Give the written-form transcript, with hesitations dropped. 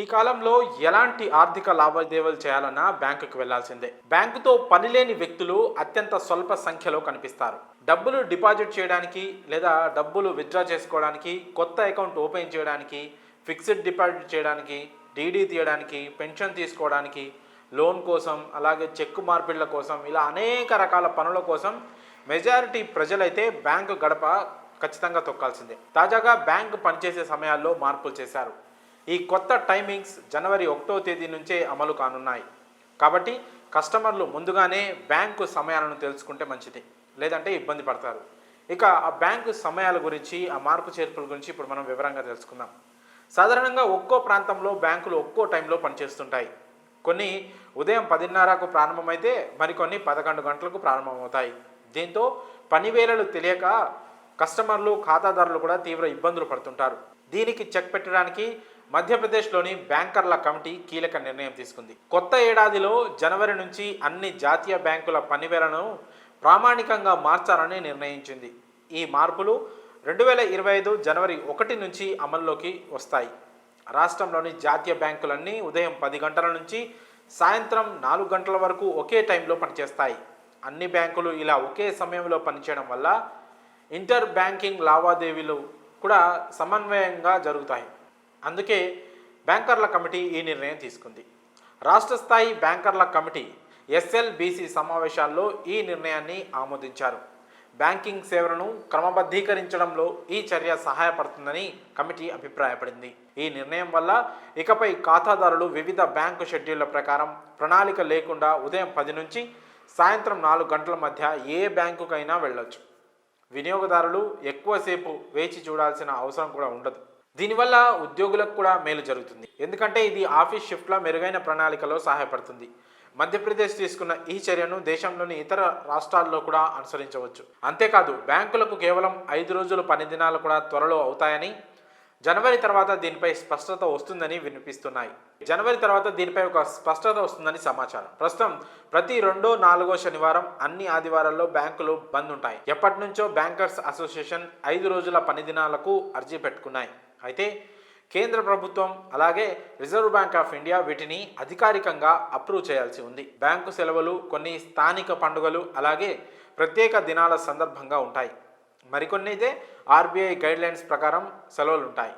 ఈ కాలంలో ఎలాంటి ఆర్థిక లావాదేవీలు చేయాలన్నా బ్యాంకుకు వెళ్లాల్సిందే. బ్యాంకుతో పనిలేని వ్యక్తులు అత్యంత స్వల్ప సంఖ్యలో కనిపిస్తారు. డబ్బులు డిపాజిట్ చేయడానికి లేదా డబ్బులు విత్డ్రా చేసుకోవడానికి, కొత్త అకౌంట్ ఓపెన్ చేయడానికి, ఫిక్స్డ్ డిపాజిట్ చేయడానికి, డీడీ తీయడానికి, పెన్షన్ తీసుకోవడానికి, లోన్ కోసం, అలాగే చెక్కు మార్పిళ్ల కోసం, ఇలా అనేక రకాల పనుల కోసం మెజారిటీ ప్రజలైతే బ్యాంకు గడప ఖచ్చితంగా తొక్కాల్సిందే. తాజాగా బ్యాంకు పనిచేసే సమయాల్లో మార్పులు చేశారు. ఈ కొత్త టైమింగ్స్ జనవరి 1వ తేదీ నుంచే అమలు కానున్నాయి. కాబట్టి కస్టమర్లు ముందుగానే బ్యాంకు సమయాలను తెలుసుకుంటే మంచిది, లేదంటే ఇబ్బంది పడతారు. ఇక ఆ బ్యాంకు సమయాల గురించి, ఆ మార్పు చేర్పుల గురించి ఇప్పుడు మనం వివరంగా తెలుసుకుందాం. సాధారణంగా ఒక్కో ప్రాంతంలో బ్యాంకులు ఒక్కో టైంలో పనిచేస్తుంటాయి. కొన్ని ఉదయం 10:30కు ప్రారంభమైతే మరికొన్ని 11 గంటలకు ప్రారంభమవుతాయి. దీంతో పని వేళలు తెలియక కస్టమర్లు, ఖాతాదారులు కూడా తీవ్ర ఇబ్బందులు పడుతుంటారు. దీనికి చెక్ పెట్టడానికి మధ్యప్రదేశ్లోని బ్యాంకర్ల కమిటీ కీలక నిర్ణయం తీసుకుంది. కొత్త ఏడాదిలో జనవరి నుంచి అన్ని జాతీయ బ్యాంకుల పనివేళను ప్రామాణికంగా మార్చాలని నిర్ణయించింది. ఈ మార్పులు 2025 జనవరి 1 నుంచి అమల్లోకి వస్తాయి. రాష్ట్రంలోని జాతీయ బ్యాంకులన్నీ ఉదయం 10 గంటల నుంచి సాయంత్రం 4 గంటల వరకు ఒకే టైంలో పనిచేస్తాయి. అన్ని బ్యాంకులు ఇలా ఒకే సమయంలో పనిచేయడం వల్ల ఇంటర్ బ్యాంకింగ్ లావాదేవీలు కూడా సమన్వయంగా జరుగుతాయి. అందుకే బ్యాంకర్ల కమిటీ ఈ నిర్ణయం తీసుకుంది. రాష్ట్ర స్థాయి బ్యాంకర్ల కమిటీ ఎస్ఎల్బిసి సమావేశాల్లో ఈ నిర్ణయాన్ని ఆమోదించారు. బ్యాంకింగ్ సేవలను క్రమబద్ధీకరించడంలో ఈ చర్య సహాయపడుతుందని కమిటీ అభిప్రాయపడింది. ఈ నిర్ణయం వల్ల ఇకపై ఖాతాదారులు వివిధ బ్యాంకు షెడ్యూళ్ల ప్రకారం ప్రణాళిక లేకుండా ఉదయం 10 నుంచి సాయంత్రం 4 గంటల మధ్య ఏ బ్యాంకుకైనా వెళ్ళొచ్చు. వినియోగదారులు ఎక్కువసేపు వేచి చూడాల్సిన అవసరం కూడా ఉండదు. దీనివల్ల ఉద్యోగులకు కూడా మేలు జరుగుతుంది, ఎందుకంటే ఇది ఆఫీస్ షిఫ్ట్ల మెరుగైన ప్రణాళికలో సహాయపడుతుంది. మధ్యప్రదేశ్ తీసుకున్న ఈ చర్యను దేశంలోని ఇతర రాష్ట్రాల్లో కూడా అనుసరించవచ్చు. అంతేకాదు బ్యాంకులకు కేవలం 5 రోజుల పని దినాలు కూడా త్వరలో అవుతాయని, జనవరి తర్వాత దీనిపై స్పష్టత వస్తుందని వినిపిస్తున్నాయి. జనవరి తర్వాత దీనిపై ఒక స్పష్టత వస్తుందని సమాచారం. ప్రస్తుతం ప్రతి 2, 4 శనివారం, అన్ని ఆదివారాల్లో బ్యాంకులు బంద్ ఉంటాయి. ఎప్పటి నుంచో బ్యాంకర్స్ అసోసియేషన్ 5 రోజుల పని దినాలకు అర్జీ పెట్టుకున్నాయి. అయితే కేంద్ర ప్రభుత్వం అలాగే రిజర్వ్ బ్యాంక్ ఆఫ్ ఇండియా వీటిని అధికారికంగా అప్రూవ్ చేయాల్సి ఉంది. బ్యాంకు సెలవులు కొన్ని స్థానిక పండుగలు అలాగే ప్రత్యేక దినాల సందర్భంగా ఉంటాయి. మరికొన్ని అయితే ఆర్బీఐ గైడ్లైన్స్ ప్రకారం సెలవులు ఉంటాయి.